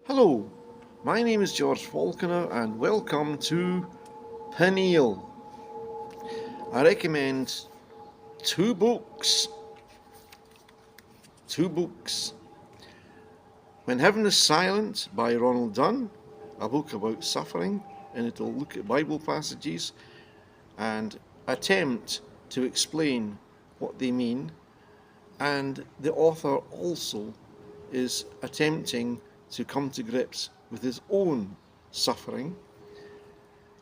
Hello, my name is George Falconer and welcome to Peniel. I recommend two books. When Heaven is Silent by Ronald Dunn, a book about suffering, and it'll look at Bible passages and attempt to explain what they mean. And the author also is attempting to come to grips with his own suffering.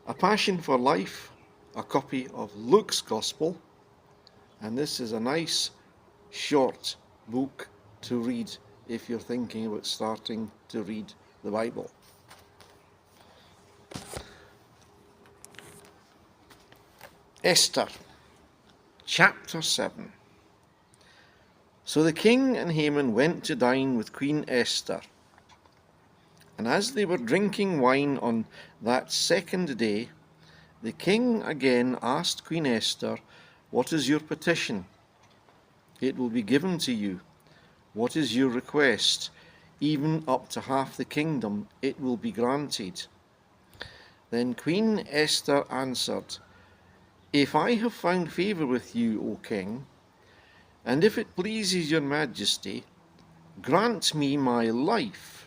A Passion for Life, a copy of Luke's Gospel, and this is a nice short book to read if you're thinking about starting to read the Bible. Esther, chapter 7. So the king and Haman went to dine with Queen Esther. And as they were drinking wine on that second day, the king again asked Queen Esther, "What is your petition? It will be given to you. What is your request? Even up to half the kingdom, it will be granted." Then Queen Esther answered, "If I have found favor with you, O king, and if it pleases your majesty, grant me my life."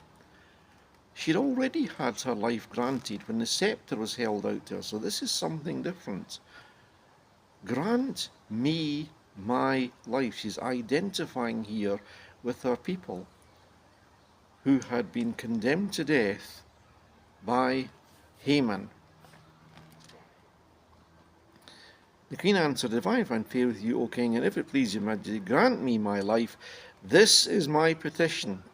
She'd already had her life granted when the scepter was held out to her, so this is something different. Grant me my life. She's identifying here with her people who had been condemned to death by Haman. The queen answered, "If I have found favour with you, O king, and if it please your majesty, grant me my life. This is my petition.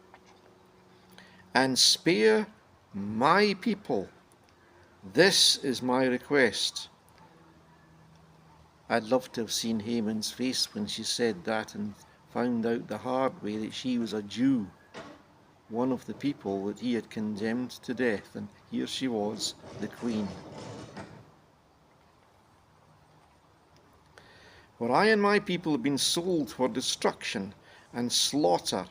And spare my people. This is my request." I'd love to have seen Haman's face when she said that and found out the hard way that she was a Jew, one of the people that he had condemned to death, and here she was, the queen. "For I and my people have been sold for destruction and slaughter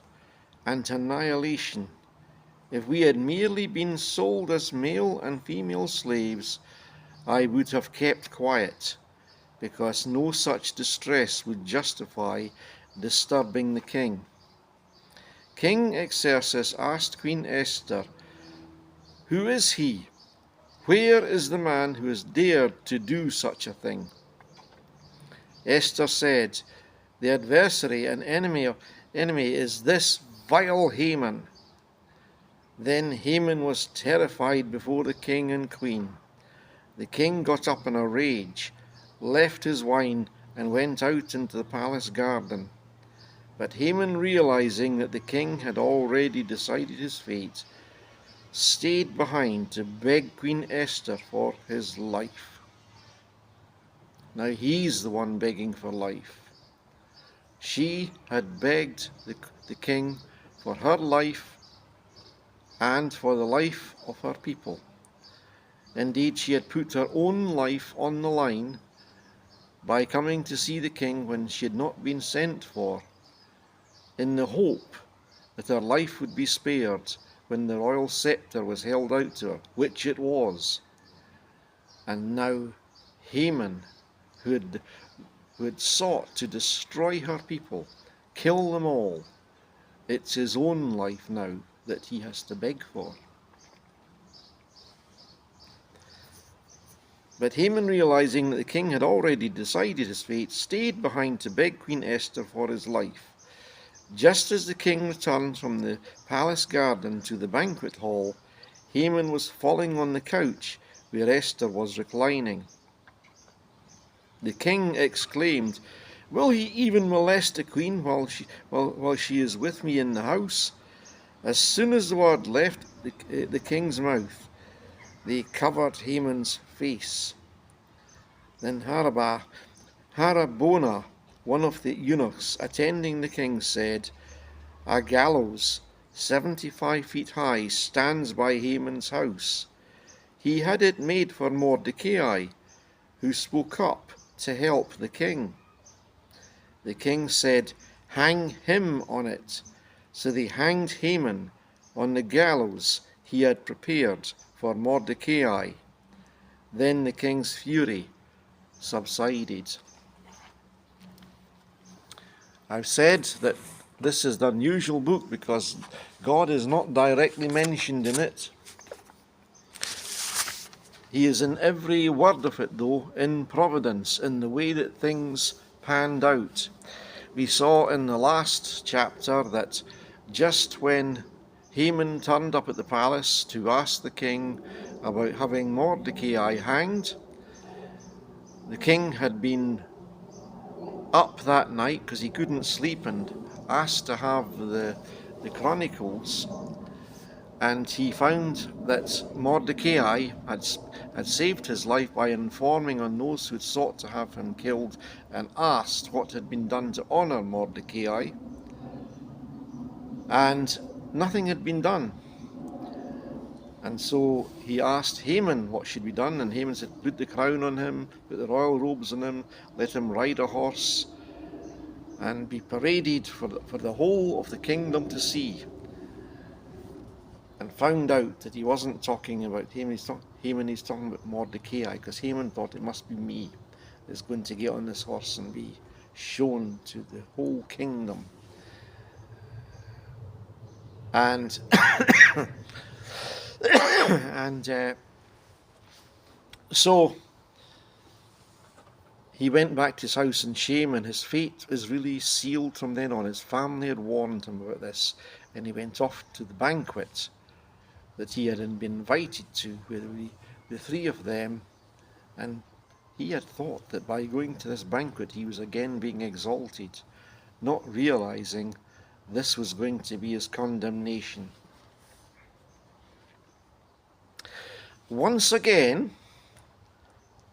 and annihilation. If we had merely been sold as male and female slaves, I would have kept quiet, because no such distress would justify disturbing the king." King Xerxes asked Queen Esther, "Who is he? Where is the man who has dared to do such a thing?" Esther said, "The adversary and enemy is this vile Haman." Then Haman was terrified before the king and queen. The king got up in a rage, left his wine, and went out into the palace garden. But Haman, realizing that the king had already decided his fate, stayed behind to beg Queen Esther for his life. Now he's the one begging for life. She had begged the king for her life and for the life of her people. Indeed, she had put her own life on the line by coming to see the king when she had not been sent for, in the hope that her life would be spared when the royal scepter was held out to her, which it was. And now Haman, who had sought to destroy her people, kill them all, it's his own life now that he has to beg for. But Haman, realizing that the king had already decided his fate, stayed behind to beg Queen Esther for his life. Just as the king returned from the palace garden to the banquet hall, Haman was falling on the couch where Esther was reclining. The king exclaimed, "Will he even molest the queen while she is with me in the house?" As soon as the word left the king's mouth, they covered Haman's face. Then Harabona, one of the eunuchs attending the king, said, "A gallows 75 feet high stands by Haman's house. He had it made for Mordecai, who spoke up to help the king." The king said, "Hang him on it." So they hanged Haman on the gallows he had prepared for Mordecai. Then the king's fury subsided. I've said that this is the unusual book because God is not directly mentioned in it. He is in every word of it, though, in providence, in the way that things panned out. We saw in the last chapter that just when Haman turned up at the palace to ask the king about having Mordecai hanged, the king had been up that night because he couldn't sleep and asked to have the chronicles, and he found that Mordecai had saved his life by informing on those who had sought to have him killed and asked what had been done to honour Mordecai, and nothing had been done. And so he asked Haman what should be done, and Haman said, put the crown on him, put the royal robes on him, let him ride a horse and be paraded for the whole of the kingdom to see. And found out that he wasn't talking about Haman, he's talking about Mordecai, because Haman thought it must be me that's going to get on this horse and be shown to the whole kingdom. And so he went back to his house in shame, and his fate was really sealed from then on. His family had warned him about this, and he went off to the banquet that he had been invited to with the three of them, and he had thought that by going to this banquet he was again being exalted, not realizing this was going to be his condemnation. Once again,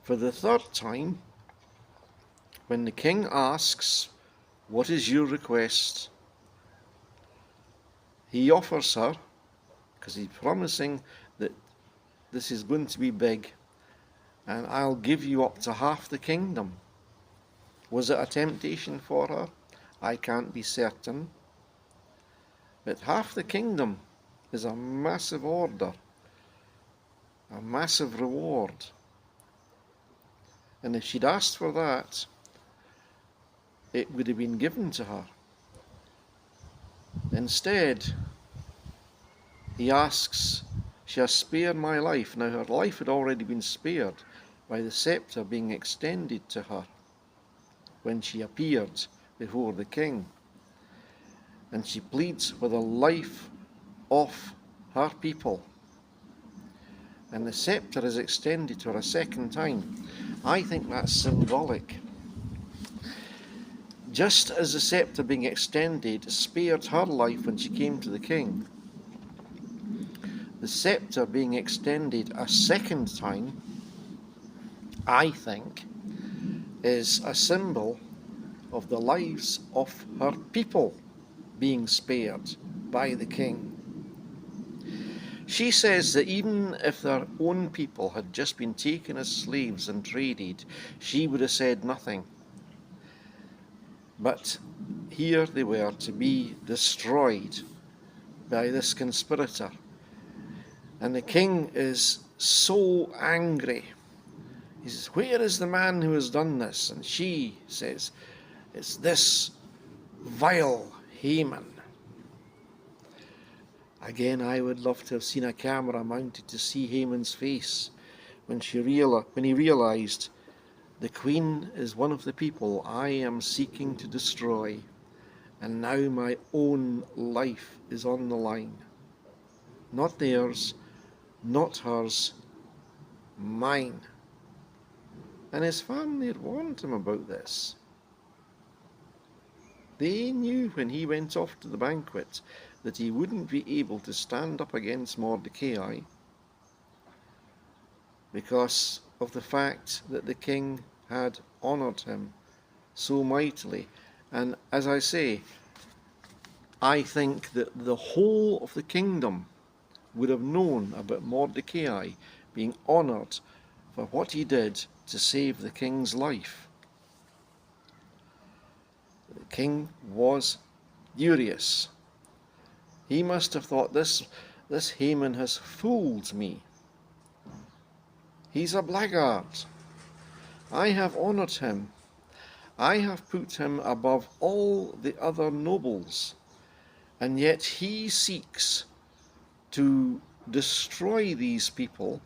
for the third time, when the king asks, what is your request? He offers her, because he's promising that this is going to be big, and I'll give you up to half the kingdom. Was it a temptation for her? I can't be certain. But half the kingdom is a massive order, a massive reward. And if she'd asked for that, it would have been given to her. Instead, he asks, she has spared my life. Now her life had already been spared by the scepter being extended to her when she appeared before the king. And she pleads for the life of her people. And the scepter is extended to her a second time. I think that's symbolic. Just as the scepter being extended spared her life when she came to the king, the scepter being extended a second time, I think, is a symbol of the lives of her people being spared by the king. She says that even if their own people had just been taken as slaves and traded, she would have said nothing. But here they were to be destroyed by this conspirator. And the king is so angry. He says, where is the man who has done this? And she says, it's this vile Haman. Again, I would love to have seen a camera mounted to see Haman's face when he realized the queen is one of the people I am seeking to destroy, and now my own life is on the line. Not theirs, not hers, mine. And his family had warned him about this. They knew when he went off to the banquet that he wouldn't be able to stand up against Mordecai because of the fact that the king had honoured him so mightily. And as I say, I think that the whole of the kingdom would have known about Mordecai being honoured for what he did to save the king's life. The king was furious. He must have thought, this Haman has fooled me. He's a blackguard. I have honoured him. I have put him above all the other nobles, and yet he seeks to destroy these people.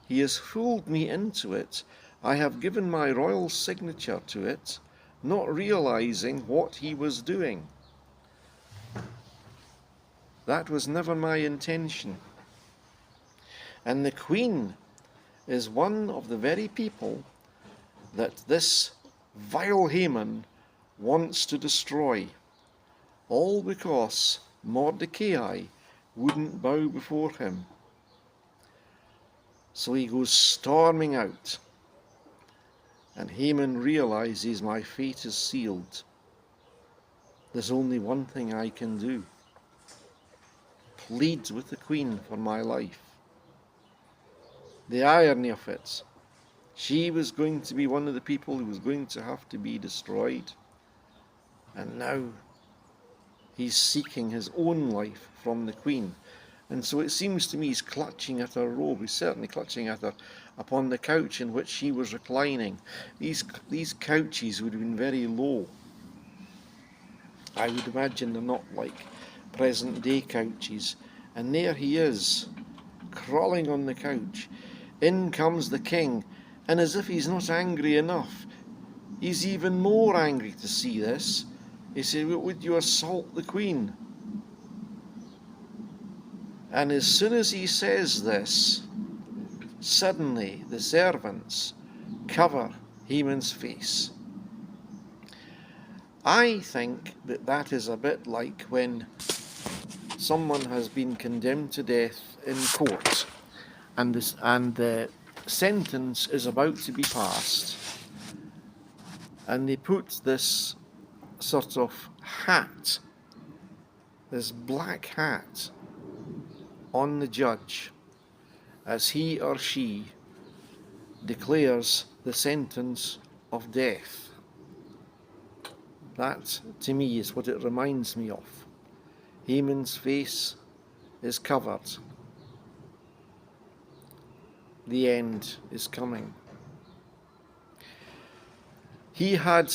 He has fooled me into it. I have given my royal signature to it, not realizing what he was doing. That was never my intention. And the Queen is one of the very people that this vile Haman wants to destroy, all because Mordecai wouldn't bow before him. So he goes storming out, and Haman realizes, my fate is sealed. There's only one thing I can do: plead with the Queen for my life. The irony of it, she was going to be one of the people who was going to have to be destroyed, and now he's seeking his own life from the Queen. And so it seems to me he's clutching at her robe. He's certainly clutching at her upon the couch in which she was reclining. These couches would have been very low. I would imagine they're not like present day couches. And there he is, crawling on the couch. In comes the king, and as if he's not angry enough, he's even more angry to see this. He said, would you assault the Queen? And as soon as he says this, suddenly the servants cover Haman's face. I think that that is a bit like when someone has been condemned to death in court, and the sentence is about to be passed, and they put this sort of hat, this black hat, on the judge as he or she declares the sentence of death. That, to me, is what it reminds me of. Haman's face is covered. The end is coming. He had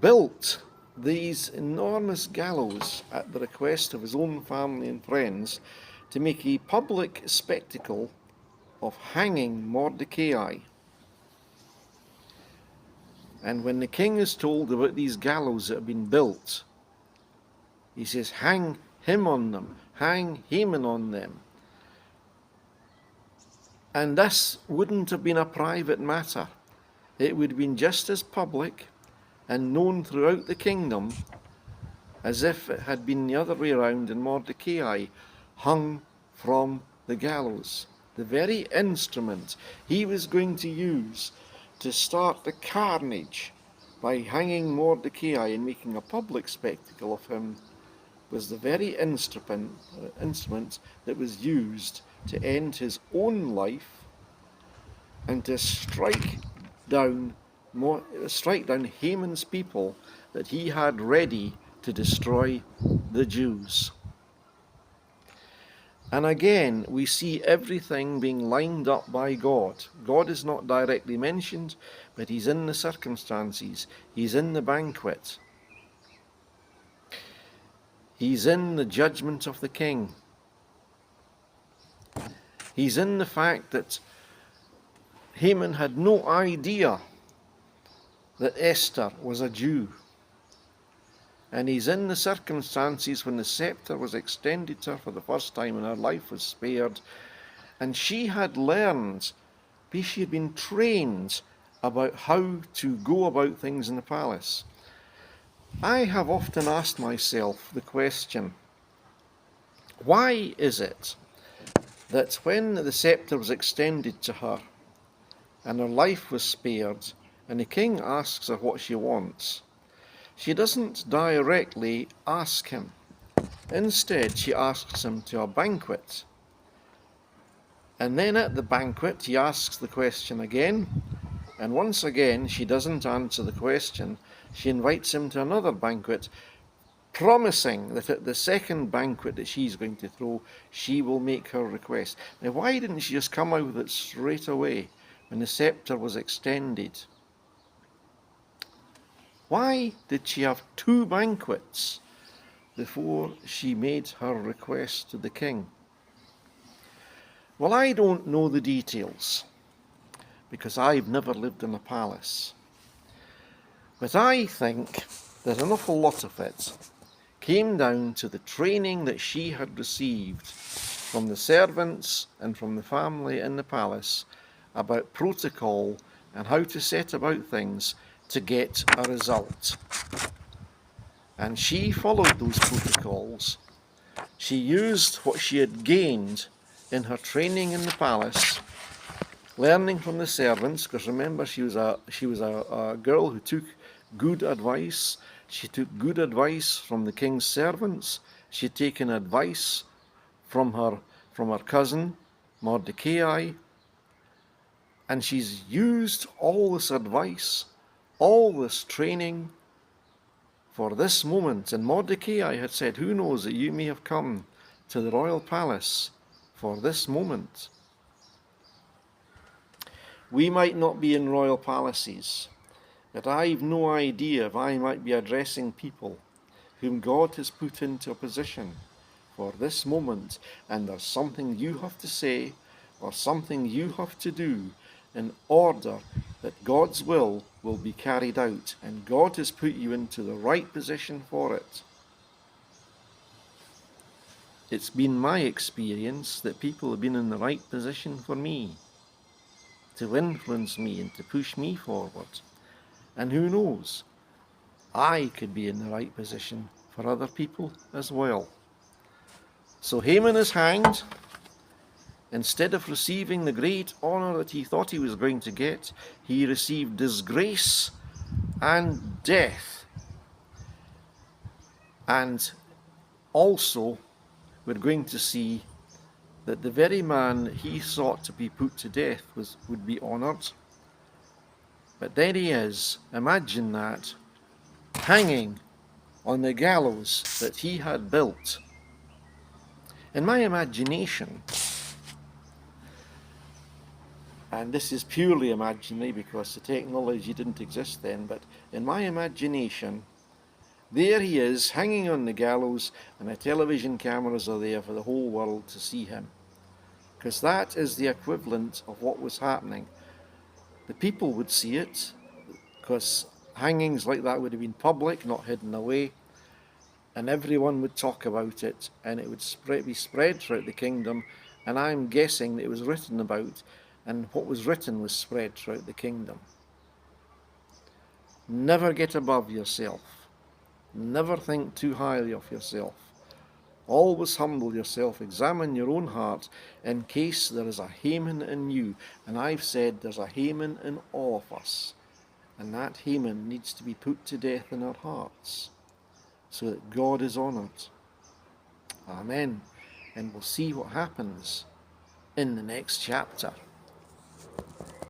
built these enormous gallows at the request of his own family and friends to make a public spectacle of hanging Mordecai. And when the king is told about these gallows that have been built, he says, hang him on them, hang Haman on them. And this wouldn't have been a private matter. It would have been just as public and known throughout the kingdom as if it had been the other way around and Mordecai hung from the gallows. The very instrument he was going to use to start the carnage by hanging Mordecai and making a public spectacle of him was the very instrument that was used to end his own life and to strike down Haman's people that he had ready to destroy the Jews. And again, we see everything being lined up by God. God is not directly mentioned, but he's in the circumstances. He's in the banquet. He's in the judgment of the king. He's in the fact that Haman had no idea that Esther was a Jew. And he's in the circumstances when the scepter was extended to her for the first time and her life was spared. And she had learned, she had been trained about how to go about things in the palace. I have often asked myself the question, why is it that when the scepter was extended to her and her life was spared and the king asks her what she wants, she doesn't directly ask him. Instead, she asks him to a banquet. And then at the banquet, he asks the question again. And once again, she doesn't answer the question. She invites him to another banquet promising that at the second banquet that she's going to throw, she will make her request. Now, why didn't she just come out with it straight away when the scepter was extended? Why did she have 2 banquets before she made her request to the king? Well, I don't know the details because I've never lived in a palace. But I think that an awful lot of it came down to the training that she had received from the servants and from the family in the palace about protocol and how to set about things to get a result. And she followed those protocols. She used what she had gained in her training in the palace, learning from the servants, because remember she was a girl who took good advice. She took good advice from the king's servants. She had taken advice from her cousin Mordecai, and she's used all this advice, all this training for this moment. And Mordecai had said, who knows that you may have come to the royal palace for this moment. We might not be in royal palaces, but I've no idea if I might be addressing people whom God has put into a position for this moment, and there's something you have to say or something you have to do in order that God's will be carried out, and God has put you into the right position for it. It's been my experience that people have been in the right position for me, to influence me and to push me forward. And who knows, I could be in the right position for other people as well. So Haman is hanged. Instead of receiving the great honor that he thought he was going to get, he received disgrace and death. And also, we're going to see that the very man he sought to be put to death would be honored. But there he is, imagine that, hanging on the gallows that he had built. In my imagination, and this is purely imaginary because the technology didn't exist then, but in my imagination, there he is hanging on the gallows, and the television cameras are there for the whole world to see him. Because that is the equivalent of what was happening. The people would see it, because hangings like that would have been public, not hidden away, and everyone would talk about it, and it would be spread throughout the kingdom, and I'm guessing that it was written about, and what was written was spread throughout the kingdom. Never get above yourself. Never think too highly of yourself. Always humble yourself, examine your own heart in case there is a Haman in you. And I've said there's a Haman in all of us. And that Haman needs to be put to death in our hearts so that God is honored. Amen. And we'll see what happens in the next chapter.